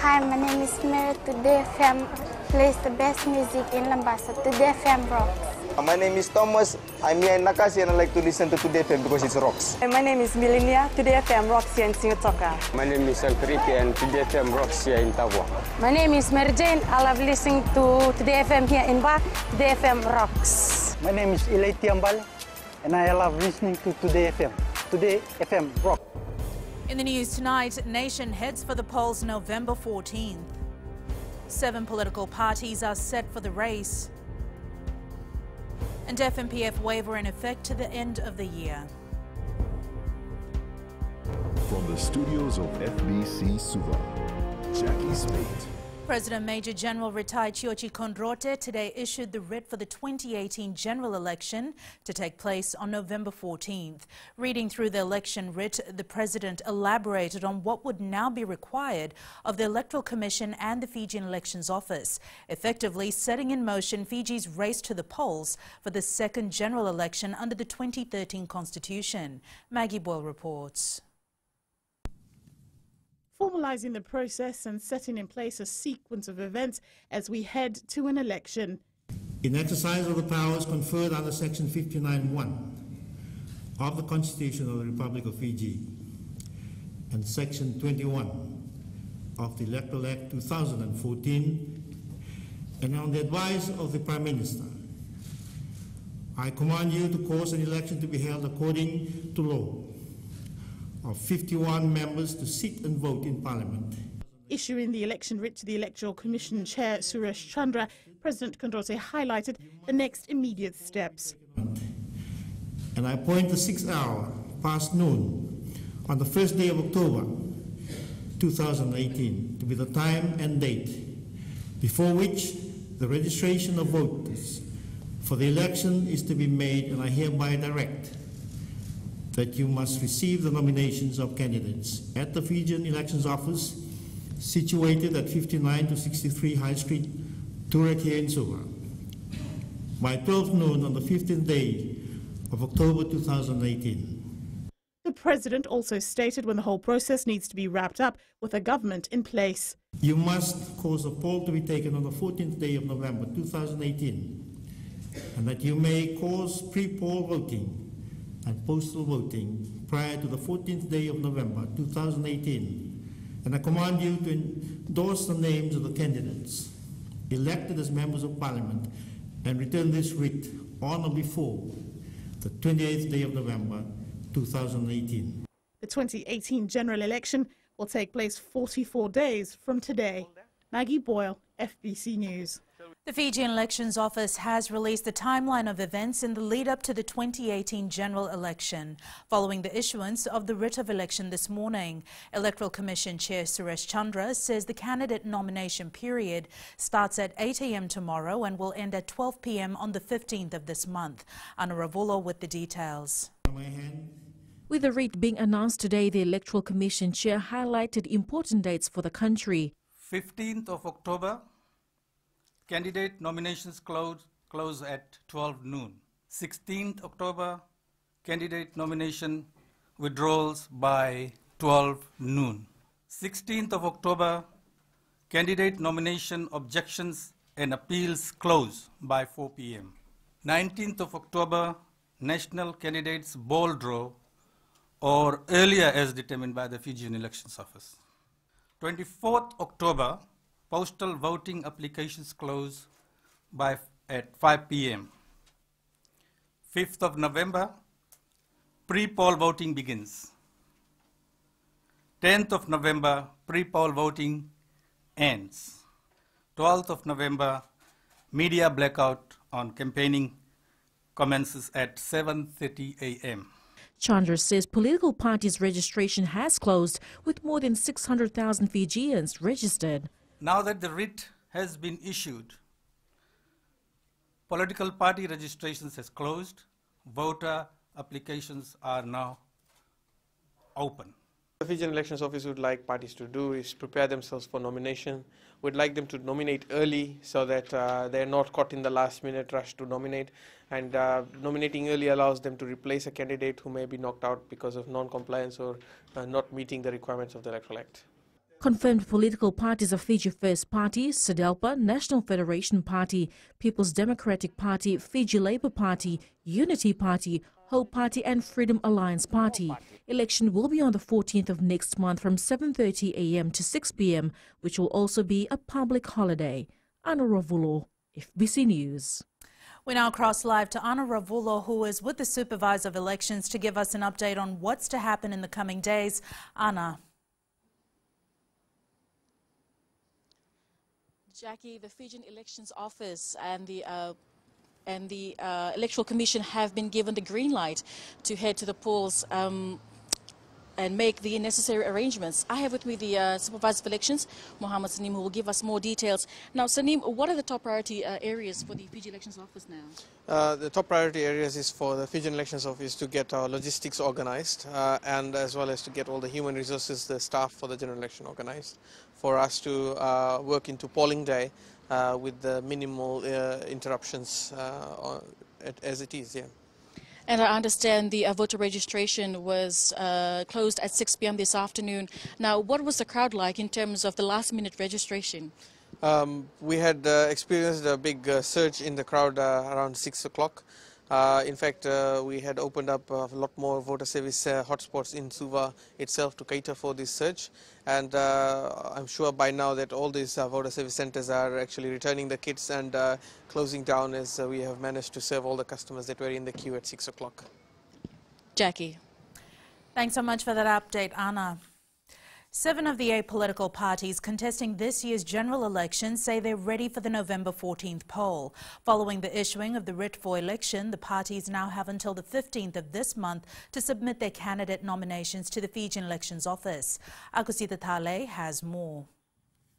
Hi, my name is Mira. Today FM plays the best music in Lambasa. Today FM rocks. My name is Thomas. I'm here in Nakasi and I like to listen to Today FM because it rocks. My name is Milenia. Today FM rocks here in Singatoka. My name is Alfriti and Today FM rocks here in Tabwa. My name is Mary Jane. I love listening to Today FM here in Ba. Today FM rocks. My name is Ilaiti Ambal and I love listening to Today FM. Today FM rocks. In the news tonight, nation heads for the polls November 14th. 7 political parties are set for the race. And FNPF waiver in effect to the end of the year. From the studios of FBC Suva, Jackie Smith. President Major General retired Chiochi Kondrote today issued the writ for the 2018 general election to take place on November 14th. Reading through the election writ, the President elaborated on what would now be required of the Electoral Commission and the Fijian Elections Office, effectively setting in motion Fiji's race to the polls for the second general election under the 2013 Constitution. Maggie Boyle reports. Formalising the process and setting in place a sequence of events as we head to an election. In exercise of the powers conferred under Section 59(1) of the Constitution of the Republic of Fiji and Section 21 of the Electoral Act 2014, and on the advice of the Prime Minister, I command you to cause an election to be held according to law, of 51 members to sit and vote in Parliament. Issuing the election writ to the Electoral Commission Chair Suresh Chandra, President Kondrote highlighted the next immediate steps. And I appoint the 6th hour past noon on the first day of October 2018 to be the time and date before which the registration of voters for the election is to be made, and I hereby direct that you must receive the nominations of candidates at the Fijian Elections Office, situated at 59 to 63 High Street, Turek here in Suva, by 12 noon on the 15th day of October 2018. The President also stated when the whole process needs to be wrapped up with a government in place. You must cause a poll to be taken on the 14th day of November 2018, and that you may cause pre-poll voting and postal voting prior to the 14th day of November 2018, and I command you to endorse the names of the candidates elected as members of Parliament and return this writ on or before the 28th day of November 2018. The 2018 general election will take place 44 days from today. Maggie Boyle, FBC News. The Fijian Elections Office has released the timeline of events in the lead-up to the 2018 general election, following the issuance of the writ of election this morning. Electoral Commission Chair Suresh Chandra says the candidate nomination period starts at 8 a.m. tomorrow and will end at 12 p.m. on the 15th of this month. Anna Ravulo with the details. With the writ being announced today, the Electoral Commission Chair highlighted important dates for the country. 15th of October. Candidate nominations close at 12 noon. 16th October, candidate nomination withdrawals by 12 noon. 16th of October, candidate nomination objections and appeals close by 4 p.m. 19th of October, national candidates ball draw or earlier as determined by the Fijian Elections Office. 24th October, postal voting applications close at 5 p.m. 5th of November, pre-poll voting begins. 10th of November, pre-poll voting ends. 12th of November, media blackout on campaigning commences at 7:30 a.m. Chandra says political parties' registration has closed with more than 600,000 Fijians registered. Now that the writ has been issued, political party registrations has closed, voter applications are now open. The Fijian Elections Office would like parties to do is prepare themselves for nomination. We'd like them to nominate early so that they're not caught in the last minute rush to nominate. And nominating early allows them to replace a candidate who may be knocked out because of non-compliance or not meeting the requirements of the Electoral Act. Confirmed political parties are Fiji First Party, SODELPA, National Federation Party, People's Democratic Party, Fiji Labour Party, Unity Party, Hope Party and Freedom Alliance Party. Election will be on the 14th of next month from 7:30 a.m. to 6 p.m, which will also be a public holiday. Anna Ravulo, FBC News. We now cross live to Anna Ravulo, who is with the Supervisor of Elections, to give us an update on what's to happen in the coming days. Anna. Jackie, the Fijian Elections Office and the Electoral Commission have been given the green light to head to the polls and make the necessary arrangements. I have with me the Supervisor of Elections, Mohammed Sanim, who will give us more details. Now, Sanim, what are the top priority areas for the Fijian Elections Office now? The top priority areas is for the Fijian Elections Office to get our logistics organized and as well as to get all the human resources, the staff for the general election organized, for us to work into polling day with the minimal interruptions as it is, yeah. And I understand the voter registration was closed at 6 p.m. this afternoon. Now, what was the crowd like in terms of the last-minute registration? We had experienced a big surge in the crowd around 6 o'clock. In fact, we had opened up a lot more voter service hotspots in Suva itself to cater for this surge. And I'm sure by now that all these voter service centers are actually returning the kits and closing down as we have managed to serve all the customers that were in the queue at 6 o'clock. Jackie. Thanks so much for that update, Anna. 7 of the 8 political parties contesting this year's general election say they're ready for the November 14th poll. Following the issuing of the writ for election, the parties now have until the 15th of this month to submit their candidate nominations to the Fijian Elections Office. Akusita Thale has more.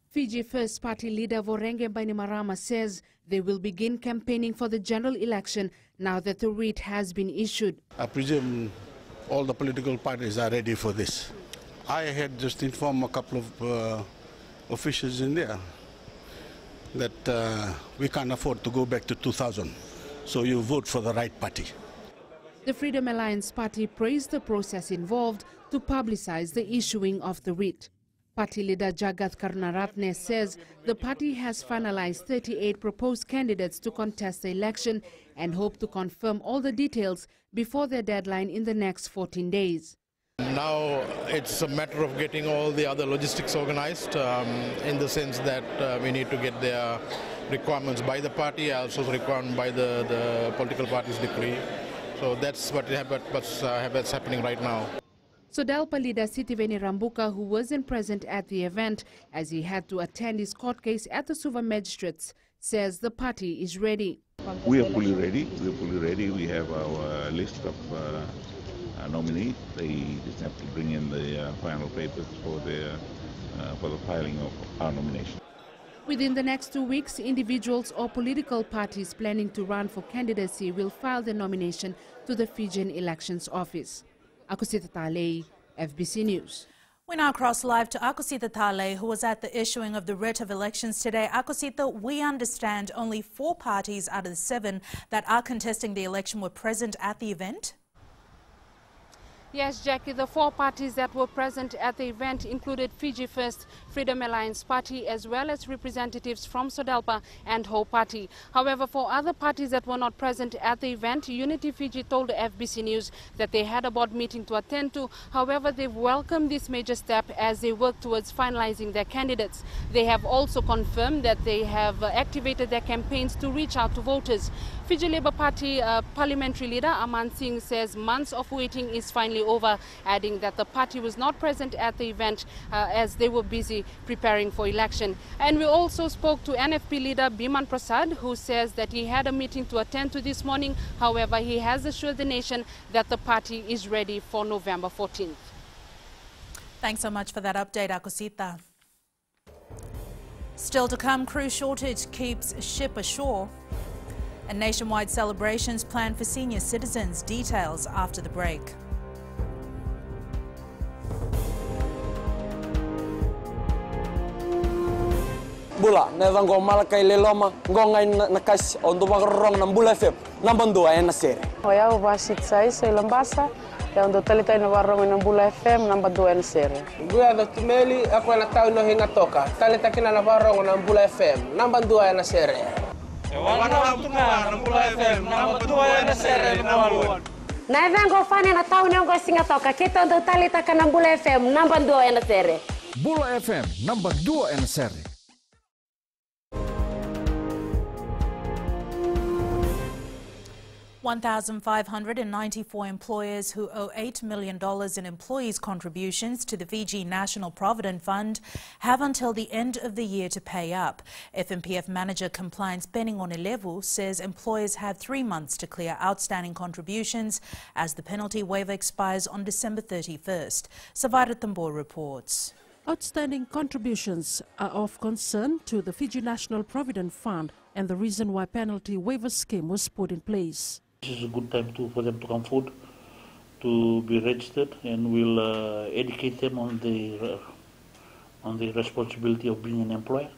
Fiji First Party leader Vorenge Bainimarama says they will begin campaigning for the general election now that the writ has been issued. I presume all the political parties are ready for this. I had just informed a couple of officials in there that we can't afford to go back to 2000, so you vote for the right party. The Freedom Alliance Party praised the process involved to publicize the issuing of the writ. Party leader Jagat Karnaratne says the party has finalized 38 proposed candidates to contest the election and hope to confirm all the details before their deadline in the next 14 days. Now it's a matter of getting all the other logistics organized in the sense that we need to get their requirements by the party, also requirement by the political party's decree. So that's what's happening right now. SODELPA leader Sitiveni Rambuka, who wasn't present at the event as he had to attend his court case at the Suva Magistrates, says the party is ready. We are fully ready. We have our list of nominees. They just have to bring in the final papers for the filing of our nomination. Within the next 2 weeks, individuals or political parties planning to run for candidacy will file their nomination to the Fijian Elections Office. Akusita Thale, FBC News. We now cross live to Akusita Thale, who was at the issuing of the writ of elections today. Akusita, we understand only 4 parties out of the 7 that are contesting the election were present at the event? Yes, Jackie, the 4 parties that were present at the event included Fiji First, Freedom Alliance Party, as well as representatives from SODELPA and Hope Party. However, for other parties that were not present at the event, Unity Fiji told FBC News that they had a board meeting to attend to. However, they've welcomed this major step as they work towards finalizing their candidates. They have also confirmed that they have activated their campaigns to reach out to voters. Fiji Labour Party parliamentary leader Aman Singh says months of waiting is finally over, adding that the party was not present at the event as they were busy preparing for election. And we also spoke to NFP leader Biman Prasad, who says that he had a meeting to attend to this morning. However, he has assured the nation that the party is ready for November 14th. Thanks so much for that update, Akusita. Still to come, crew shortage keeps ship ashore. And nationwide celebrations planned for senior citizens. Details after the break. bula nevango malakai leloma ngongai nakas ondo magrong na Bula FM nambando ay nasere. Hoya ubasit sai sa Lambasa ya ondo talita na warong na Bula FM nambando ay nasere. Gua do tumeli ako na tao no hinga toka talita kina na warong na Bula FM nambando ay nasere. Wana tunga na Bula FM nambando ay nasere maluan. Na vengo fane na tao no singa toka kita ondo talita kana Bula FM nambando ay nasere. Bula FM number 2 en serie. $1,594 employers who owe $8 million in employees' contributions to the Fiji National Provident Fund have until the end of the year to pay up. FNPF manager Compliance Peningonilevu says employers have 3 months to clear outstanding contributions as the penalty waiver expires on December 31st. Savara Tambor reports. Outstanding contributions are of concern to the Fiji National Provident Fund and the reason why penalty waiver scheme was put in place. This is a good time for them to come forward, to be registered, and we'll educate them on the responsibility of being an employer,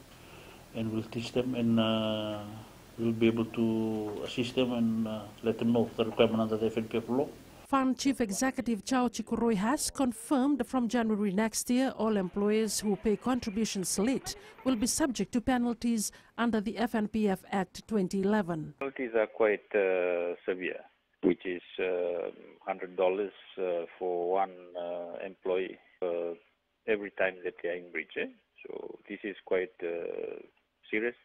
and we'll teach them, and we'll be able to assist them and let them know the requirement under the FNPF law. Fund Chief Executive Chao Chikoroi has confirmed that from January next year, all employers who pay contributions late will be subject to penalties under the FNPF Act 2011. Penalties are quite severe, which is $100 for one employee every time that they are in breach. So this is quite serious,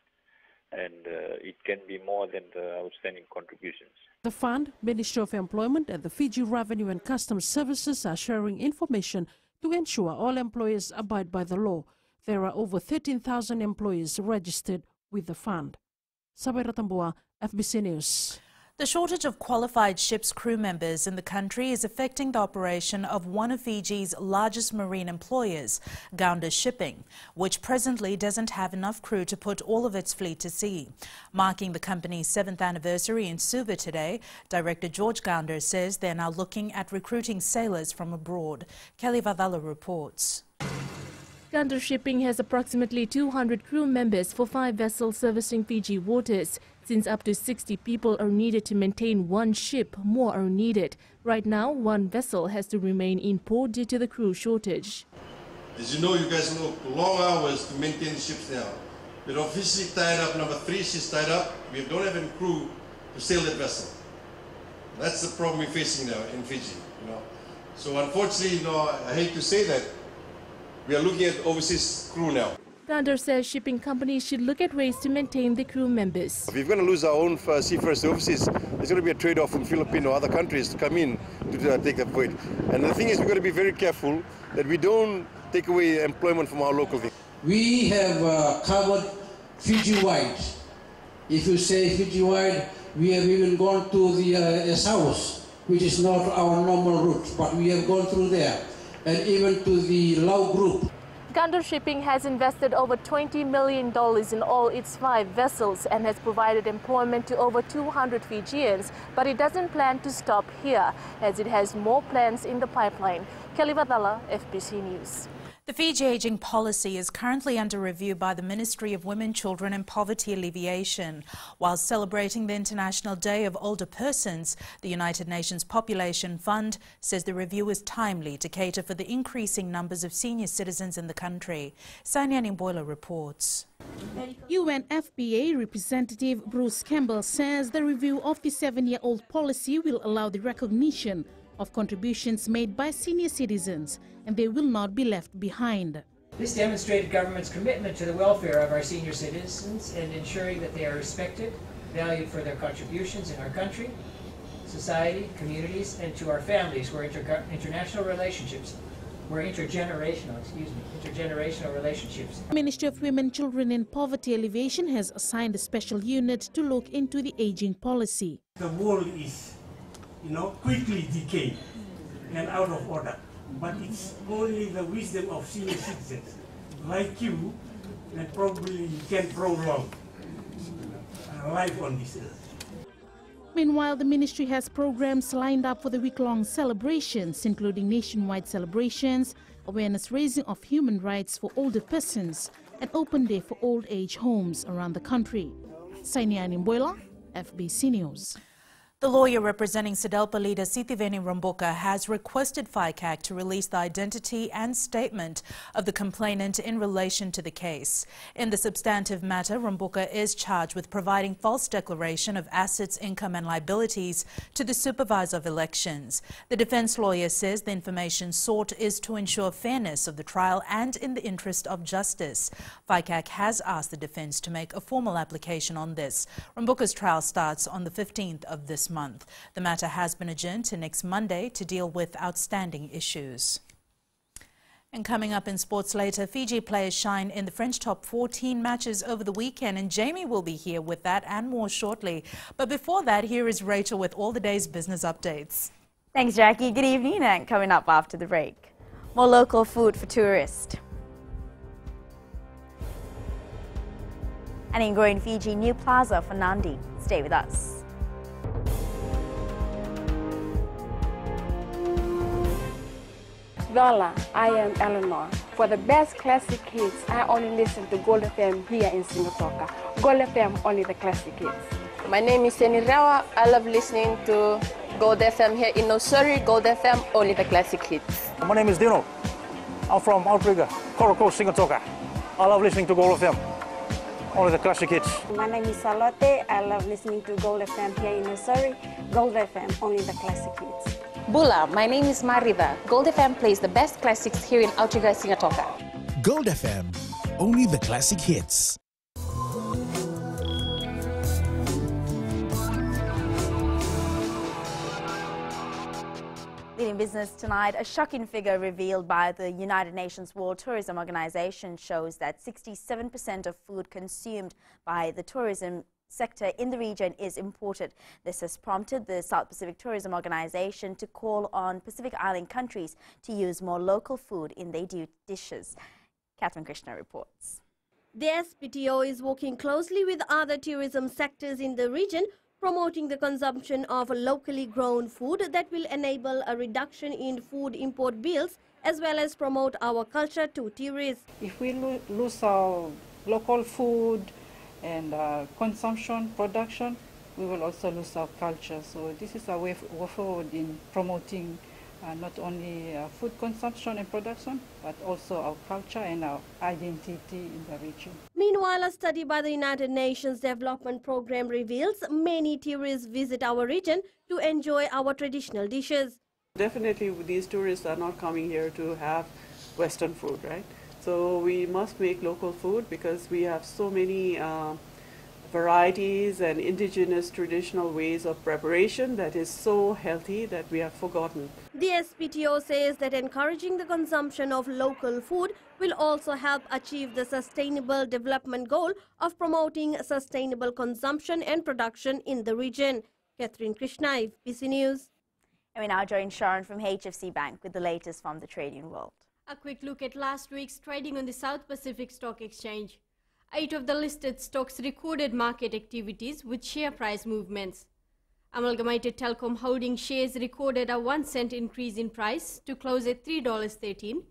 and it can be more than the outstanding contributions. The fund, Ministry of Employment and the Fiji Revenue and Customs Services are sharing information to ensure all employers abide by the law. There are over 13,000 employees registered with the fund. Sabira Tambua, FBC News. The shortage of qualified ship's crew members in the country is affecting the operation of one of Fiji's largest marine employers, Gounder Shipping, which presently doesn't have enough crew to put all of its fleet to sea. Marking the company's 7th anniversary in Suva today, Director George Gounder says they're now looking at recruiting sailors from abroad. Kelly Vadala reports. Gounder Shipping has approximately 200 crew members for 5 vessels servicing Fiji waters. Since up to 60 people are needed to maintain one ship, more are needed. Right now, one vessel has to remain in port due to the crew shortage. As you know, you guys know, long hours to maintain the ships now. We're officially tied up, number 3 she's tied up. We don't have any crew to sail that vessel. That's the problem we're facing now in Fiji, So unfortunately, I hate to say that, we are looking at overseas crew now. Gounder says shipping companies should look at ways to maintain the crew members. If we're going to lose our own seafarers overseas, there's going to be a trade-off from Philippines or other countries to come in to take that void. And the thing is, we've got to be very careful that we don't take away employment from our local thing. We have covered Fiji-wide. If you say Fiji-wide, we have even gone to the south, which is not our normal route, but we have gone through there, and even to the Lau group. Gounder Shipping has invested over $20 million in all its 5 vessels and has provided employment to over 200 Fijians, but it doesn't plan to stop here as it has more plans in the pipeline. Kelly Vadala, FBC News. The Fiji Aging Policy is currently under review by the Ministry of Women, Children and Poverty Alleviation. While celebrating the International Day of Older Persons, the United Nations Population Fund says the review is timely to cater for the increasing numbers of senior citizens in the country. Sanya Nimboila reports. UNFPA representative Bruce Campbell says the review of the 7-year-old policy will allow the recognition of contributions made by senior citizens, and they will not be left behind. This demonstrated government's commitment to the welfare of our senior citizens and ensuring that they are respected, valued for their contributions in our country, society, communities, and to our families where intergenerational relationships. The Ministry of Women, Children and Poverty Alleviation has assigned a special unit to look into the aging policy. The world is quickly decaying and out of order. But it's only the wisdom of senior citizens like you that probably can prolong life on this earth. Meanwhile, the ministry has programs lined up for the week-long celebrations, including nationwide celebrations, awareness raising of human rights for older persons, an open day for old age homes around the country. Sainiani Mboila, FBC News. The lawyer representing SEDELPA leader Sitiveni Rambuka has requested FICAC to release the identity and statement of the complainant in relation to the case. In the substantive matter, Rambuka is charged with providing false declaration of assets, income and liabilities to the Supervisor of Elections. The defense lawyer says the information sought is to ensure fairness of the trial and in the interest of justice. FICAC has asked the defense to make a formal application on this. Rambuka's trial starts on the 15th of this month. The matter has been adjourned to next Monday to deal with outstanding issues. And coming up in sports later, Fiji players shine in the French top 14 matches over the weekend, and Jamie will be here with that and more shortly. But before that, here is Rachel with all the day's business updates. Thanks, Jackie. Good evening, and coming up after the break, more local food for tourists. And in growing Fiji, new plaza for Nandi. Stay with us. Lola, I am Eleanor. For the best classic hits, I only listen to Gold FM here in Singapore. Gold FM, only the classic hits. My name is Seni Rawa. I love listening to Gold FM here in Nosuri. Gold FM, only the classic hits. My name is Dino. I'm from Outrigger, Coral Coast, Singapore. I love listening to Gold FM, only the classic hits. My name is Salote. I love listening to Gold FM here in Nosuri. Gold FM, only the classic hits. Bula, my name is Marida. Gold FM plays the best classics here in Outrigger, Singapore. Gold FM, only the classic hits. Leading business tonight, a shocking figure revealed by the United Nations World Tourism Organization shows that 67% of food consumed by the tourism sector in the region is imported. This has prompted the South Pacific Tourism Organization to call on Pacific Island countries to use more local food in their dishes. Catherine Krishna reports. The SPTO is working closely with other tourism sectors in the region, promoting the consumption of locally grown food that will enable a reduction in food import bills as well as promote our culture to tourists. If we lose our local food and consumption, production, we will also lose our culture. So this is a way forward in promoting not only food consumption and production, but also our culture and our identity in the region. Meanwhile, a study by the United Nations Development Programme reveals many tourists visit our region to enjoy our traditional dishes. Definitely these tourists are not coming here to have Western food, right? So we must make local food because we have so many varieties and indigenous traditional ways of preparation that is so healthy that we have forgotten. The SPTO says that encouraging the consumption of local food will also help achieve the Sustainable Development Goal of promoting sustainable consumption and production in the region. Catherine Krishna, FBC News. And we now join Sharon from HFC Bank with the latest from the trading world. A quick look at last week's trading on the South Pacific Stock Exchange. 8 of the listed stocks recorded market activities with share price movements. Amalgamated Telecom Holdings shares recorded a 1 cent increase in price to close at $3.13.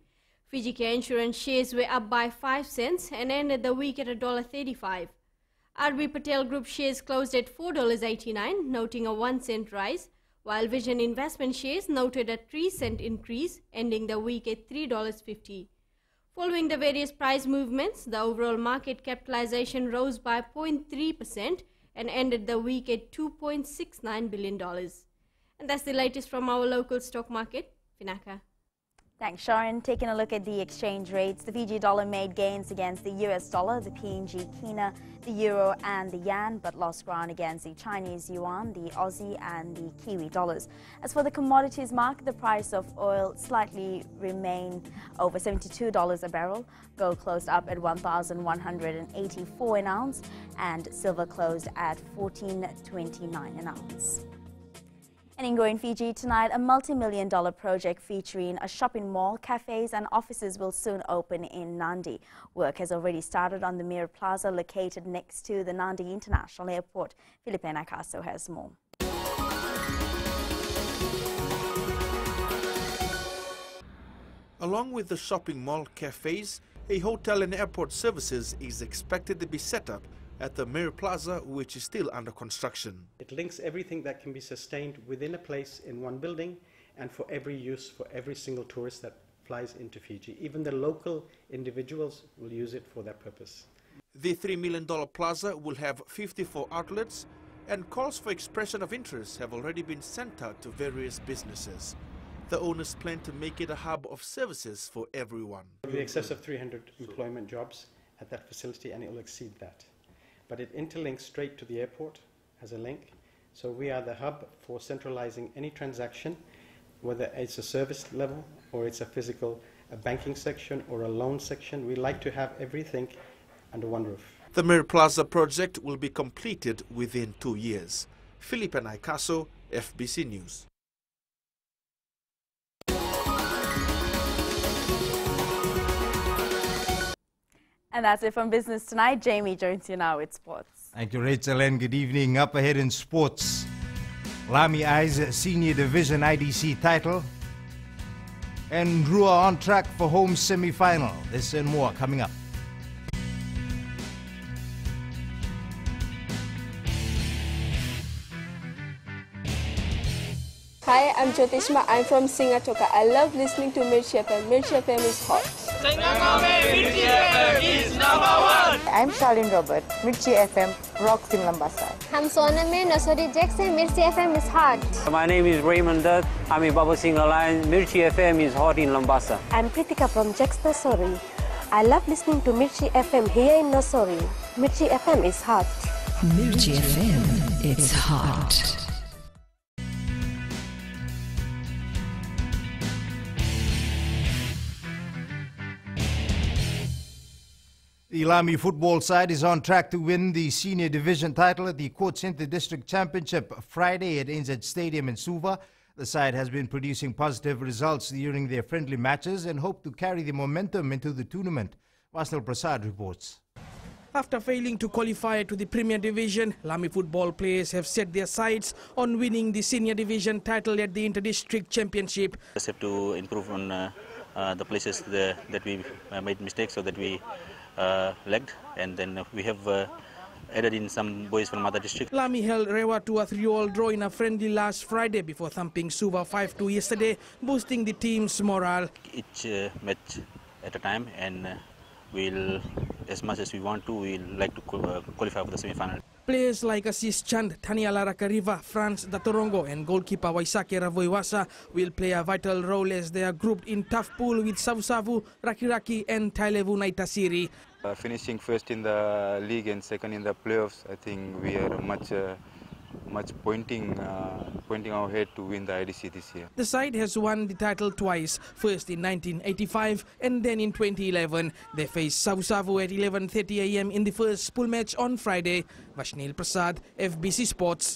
Fiji Care Insurance shares were up by 5 cents and ended the week at $1.35. RB Patel Group shares closed at $4.89, noting a 1 cent rise, while Vision Investment shares noted a 3 cent increase, ending the week at $3.50. Following the various price movements, the overall market capitalization rose by 0.3% and ended the week at $2.69 billion. And that's the latest from our local stock market. Vinaka. Thanks, Sharon. Taking a look at the exchange rates, the Fiji dollar made gains against the US dollar, the PNG Kina, the euro and the yen, but lost ground against the Chinese yuan, the Aussie and the Kiwi dollars. As for the commodities market, the price of oil slightly remained over $72 a barrel. Gold closed up at $1,184 an ounce, and silver closed at $14.29 an ounce. And in growing Fiji tonight, a multi-million-dollar project featuring a shopping mall, cafes and offices will soon open in Nandi. Work has already started on the Mira Plaza located next to the Nandi International Airport. Felipe Nakaso has more. Along with the shopping mall, cafes A hotel and airport services is expected to be set up at the Mira Plaza, which is still under construction. It links everything that can be sustained within a place in one building and for every use for every single tourist that flies into Fiji. Even the local individuals will use it for that purpose. The $3 million plaza will have 54 outlets, and calls for expression of interest have already been sent out to various businesses. The owners plan to make it a hub of services for everyone. There will be excess of 300 employment jobs at that facility, and it will exceed that. But it interlinks straight to the airport as a link. So we are the hub for centralizing any transaction, whether it's a service level or it's a banking section or a loan section. We like to have everything under one roof. The Mira Plaza project will be completed within 2 years. Felipe Naikaso, FBC News. And that's it from Business Tonight. Jamie joins you now with sports. Thank you, Rachel, and good evening. Up ahead in sports, Lami Ai's Senior Division IDC title, and Drua on track for home semi-final. This and more coming up. Hi, I'm Jyotishma. I'm from Singatoka. I love listening to Mirchi FM. Mirchi FM is hot. Mirchi FM is #1. I'm Charlene Robert. Mirchi FM rocks in Lambasa. I'm Soname Nasari Jackson. Mirchi FM is hot. My name is Raymond Dutt. I'm in Baba Singh Alliance. Mirchi FM is hot in Lambasa. I'm Pritika from Jackson Nasori. I love listening to Mirchi FM here in Nasori. Mirchi FM is hot. Mirchi FM, it's hot. The Lami football side is on track to win the senior division title at the Court Centre District Championship Friday at NZ Stadium in Suva. The side has been producing positive results during their friendly matches and hope to carry the momentum into the tournament. Vasnil Prasad reports. After failing to qualify to the Premier Division, Lami football players have set their sights on winning the senior division title at the Inter-District Championship. We have to improve on the places that we made mistakes so that we lagged, and then we have added in some boys from other districts. Lami held Rewa to a 3-all draw in a friendly last Friday before thumping Suva 5-2 yesterday, boosting the team's morale. Each match at a time, and we'll, as much as we want to, we'll like to qualify for the semi-final. Players like Assis Chand, Tania Larakariva, Franz Datorongo and goalkeeper Waisake Ravoiwasa will play a vital role as they are grouped in tough pool with Savu, Rakiraki and Tailevu Naitasiri. Finishing first in the league and second in the playoffs, I think we are much pointing our head to win the IDC this year. The side has won the title twice, first in 1985 and then in 2011. They face Savu at 11:30 a.m. in the first pool match on Friday. Vashnil Prasad, FBC Sports.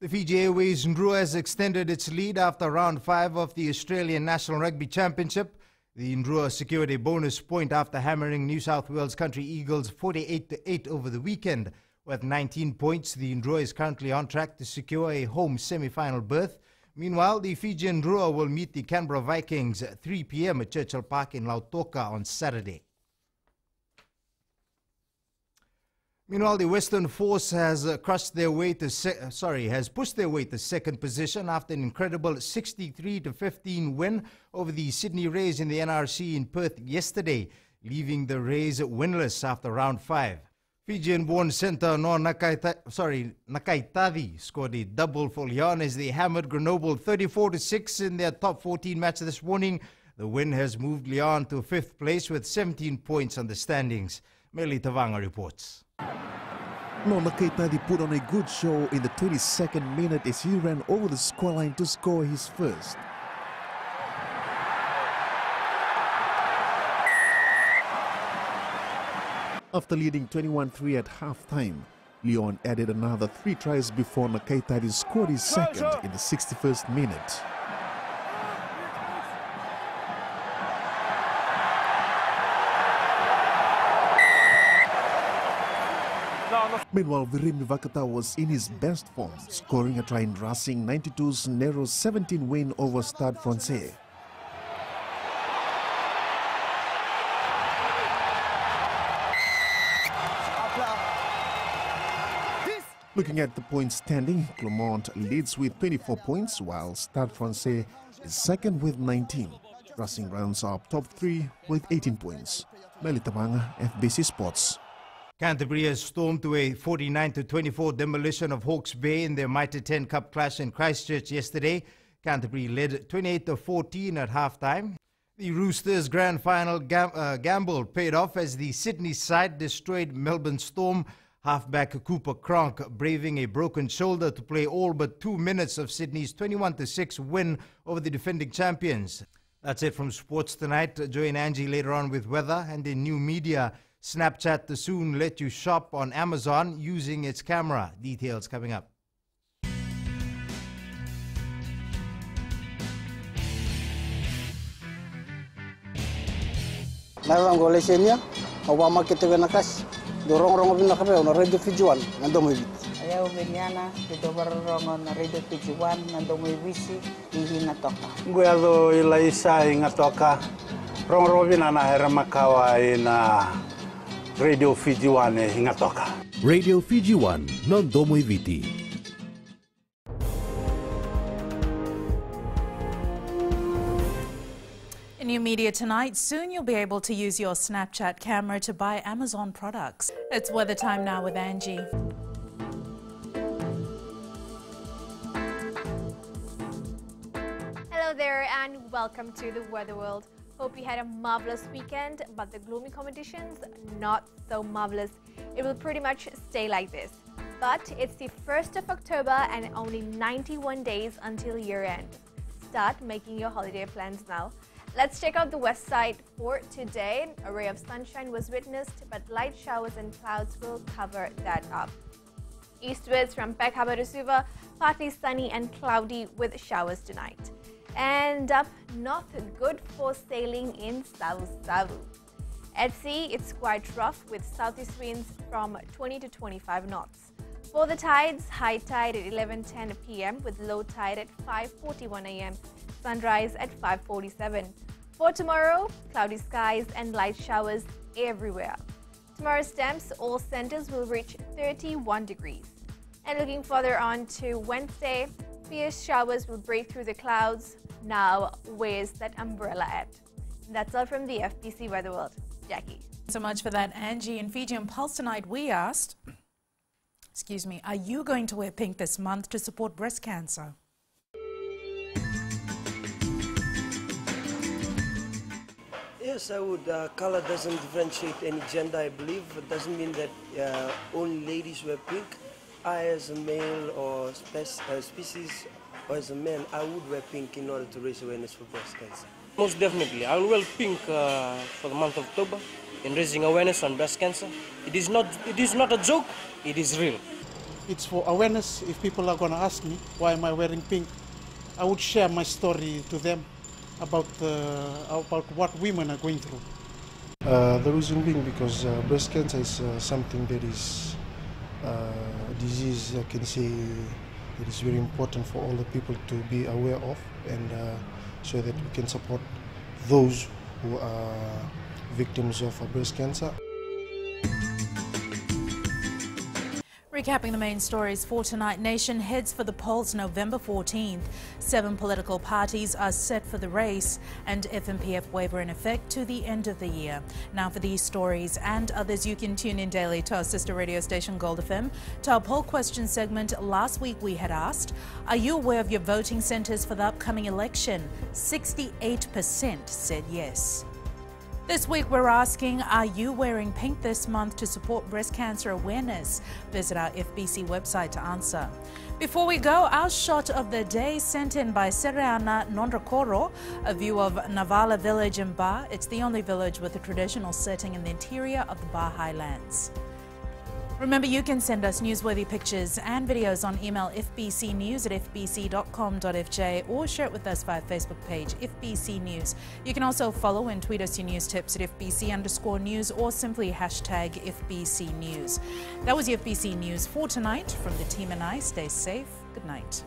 The Fiji Airways Ndrua has extended its lead after round 5 of the Australian National Rugby Championship. The Ndrua secured a bonus point after hammering New South Wales Country Eagles 48-8 over the weekend. With 19 points, the Ndrua is currently on track to secure a home semi-final berth. Meanwhile, the Fijian Ndrua will meet the Canberra Vikings at 3 p.m. at Churchill Park in Lautoka on Saturday. Meanwhile, the Western Force has pushed their way to second position after an incredible 63-15 win over the Sydney Rays in the NRC in Perth yesterday, leaving the Rays winless after round 5. Fijian-born centre Noah Nakaitadi scored a double for Leon as they hammered Grenoble 34-6 in their top 14 match this morning. The win has moved Leon to 5th place with 17 points on the standings. Meli Tavanga reports. Noah Nakaitadi put on a good show in the 22nd minute as he ran over the scoreline to score his first. After leading 21-3 at half-time, Leon added another 3 tries before Nakaitadi scored his second in the 61st minute. Meanwhile, Virimi Vakata was in his best form, scoring a try in Racing 92's narrow 17 win over Stade Francais. Looking at the point standing, Clermont leads with 24 points, while Stade Francais is second with 19. Racing rounds up top 3 with 18 points. Melita Manga, FBC Sports. Canterbury has stormed to a 49-24 demolition of Hawke's Bay in their Mitre 10 Cup clash in Christchurch yesterday. Canterbury led 28-14 at halftime. The Roosters' grand final gamble paid off as the Sydney side destroyed Melbourne Storm. Halfback Cooper Cronk braving a broken shoulder to play all but 2 minutes of Sydney's 21-6 win over the defending champions. That's it from Sports Tonight. Join Angie later on with weather and in new media. Snapchat to soon let you shop on Amazon using its camera. Details coming up. Narang golesenya, awama kita nakas, dorong bina kape on radio fijuan, nandomo ibit. Ayaw benyana, dito barong on radio fijuan, nandomo ibisi, hindi natoka. Guado ilaisa ingatoka, rong bina na heramakawa ina radio fijuan ingatoka. Radio Fijuan, nandomo ibiti. In new media tonight, soon you'll be able to use your Snapchat camera to buy Amazon products. It's weather time now with Angie. Hello there and welcome to the Weather World. Hope you had a marvelous weekend, but the gloomy conditions not so marvelous. It will pretty much stay like this. But it's the 1st of October and only 91 days until year end. Start making your holiday plans now. Let's check out the west side for today. A ray of sunshine was witnessed, but light showers and clouds will cover that up. Eastwards from Peck Harbour to Suva, partly sunny and cloudy with showers tonight. And up north, good for sailing in South Savu. At sea, it's quite rough with southeast winds from 20 to 25 knots. For the tides, high tide at 11:10 p.m. with low tide at 5:41 a.m. Sunrise at 5:47. For tomorrow, cloudy skies and light showers everywhere. Tomorrow's temps, all centers will reach 31 degrees. And looking further on to Wednesday, fierce showers will break through the clouds. Now, where's that umbrella at? That's all from the FBC Weather World. Jackie. So much for that, Angie. In Fiji and Pulse tonight, we asked, are you going to wear pink this month to support breast cancer? Yes, I would. Color doesn't differentiate any gender, I believe. It doesn't mean that only ladies wear pink. I, as a male or species, or as a man, I would wear pink in order to raise awareness for breast cancer. Most definitely. I will wear pink for the month of October in raising awareness on breast cancer. It is not a joke, it is real. It's for awareness. If people are going to ask me why am I wearing pink, I would share my story to them about what women are going through. The reason being because breast cancer is something that is a disease, I can say, that is very important for all the people to be aware of, and so that we can support those who are victims of breast cancer. Recapping the main stories for tonight, nation heads for the polls November 14th. 7 political parties are set for the race and FNPF waiver in effect to the end of the year. Now for these stories and others, you can tune in daily to our sister radio station Gold FM. To our poll question segment, last week we had asked, are you aware of your voting centres for the upcoming election? 68% said yes. This week we're asking, are you wearing pink this month to support breast cancer awareness? Visit our FBC website to answer. Before we go, our shot of the day sent in by Seriana Nondrakoro, a view of Navala village in Ba. It's the only village with a traditional setting in the interior of the Ba Highlands. Remember, you can send us newsworthy pictures and videos on email fbcnews@fbc.com.fj or share it with us via Facebook page FBC News. You can also follow and tweet us your news tips at FBC_news or simply hashtag FBC News. That was the FBC News for tonight. From the team and I, stay safe. Good night.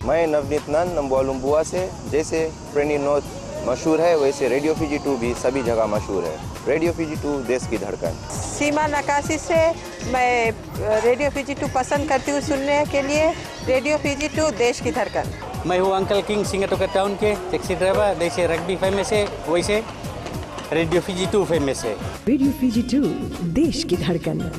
मैं नवनीत नंद नम्बुआ से। जैसे प्रेनी note मशहूर है वैसे radio Fiji 2 भी सभी जगह मशहूर है। रेडियो फीजी 2 देश की धड़कन। सीमा नकाशी से मैं रेडियो फीजी 2 पसंद करती हूँ सुनने के लिए। रेडियो फीजी 2 देश की धड़कन। मैं हूँ अंकल किंग सिंगाटोका टाउन के टैक्सी ड्राइवर। जैसे रग्बी फेमस है वैसे रेडियो फीजी 2 फेमस है। रेडियो फीजी 2 देश की धड़कन।